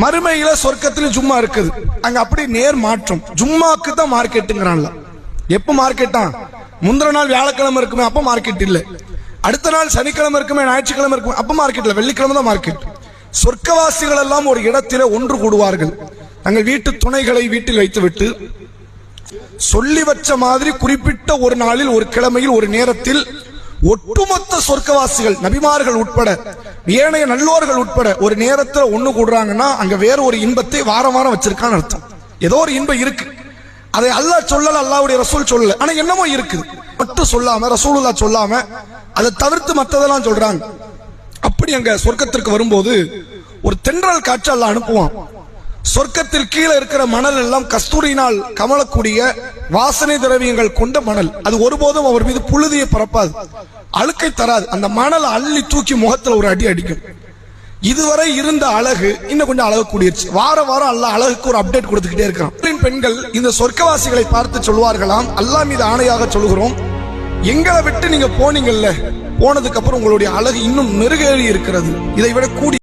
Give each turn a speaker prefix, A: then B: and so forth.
A: மறுமையில சொர்க்கத்துல ஜும்மா இருக்குது. அங்க அப்படி நேர் மாற்றம். ஜும்மாக்கு தான் மார்க்கெட்டுங்கிறான்ல. எப்ப மார்க்கெட்டா? முந்தின நாள் வியாழக்கிழமை இருக்குமே, அப்ப மார்க்கெட் இல்ல. அடுத்த நாள் சனிக்கிழமை இருக்குமே, ஞாயிற்றுக்கிழமை இருக்குமே, அப்ப மார்க்கெட் இல்ல, வெள்ளிக்கிழமை தான் மார்க்கெட். சொர்க்கவாசிகள் எல்லாம் ஒரு இடத்திலே ஒன்று கூடுவார்கள். தங்கள் வீட்டு துணைகளை வீட்டில் வைத்துவிட்டு சொல்லி வச்ச மாதிரி குறிப்பிட்ட ஒரு நாளில், ஒரு கிழமையில், ஒரு நேரத்தில் ஒட்டுமொத்த சொர்க்கவாசிகள், நபிமார்கள் உட்பட, ஏனைய நல்லோர்கள் உட்பட ஒரு நேரத்தில் ஒண்ணு கூடுறாங்கன்னா அங்க வேற ஒரு இன்பத்தை வாரம் வாரம் வச்சிருக்கான்னு அர்த்தம். ஏதோ ஒரு இன்பம் இருக்கு. அதை அல்லாஹ் சொல்லல, அல்லாஹ்வுடைய ரசூல் சொல்லல, ஆனா என்னமோ இருக்குது மட்டும் சொல்லாம, ரசூலுல்லாஹ் சொல்லாம அதை தவிர்த்து மற்றதெல்லாம் சொல்றாங்க. அப்படி அங்க சொர்க்கத்திற்கு வரும்போது ஒரு தென்றல் காற்று அல்லாஹ் அனுப்புவான். சொர்க்கத்தில் கீழே இருக்கிற மணல் எல்லாம் கஸ்தூரியினால் கமலக்கூடிய வாசனை திரவியங்கள் கொண்ட மணல். அது ஒருபோதும் அவர் மீது புழுதியை பரப்பாது, அழுக்கை தராது. அந்த மணல் அள்ளி தூக்கி முகத்துல ஒரு அடி அடிக்கும். இதுவரை இருந்த அழகு இன்னும் கொஞ்சம் அழகு கூடிருச்சு. வார வாரம் அல்லாஹ் அழகுக்கு ஒரு அப்டேட் கொடுத்துக்கிட்டே இருக்கிறான். பெண்கள் இந்த சொர்க்கவாசிகளை பார்த்து சொல்வார்களாம், அல்லாஹ் மீது ஆணையாக சொல்கிறோம், எங்களை விட்டு நீங்க போனீங்கல்ல, போனதுக்கு அப்புறம் உங்களுடைய அழகு இன்னும் மெருகேறி இருக்கிறது, இதை விட கூடி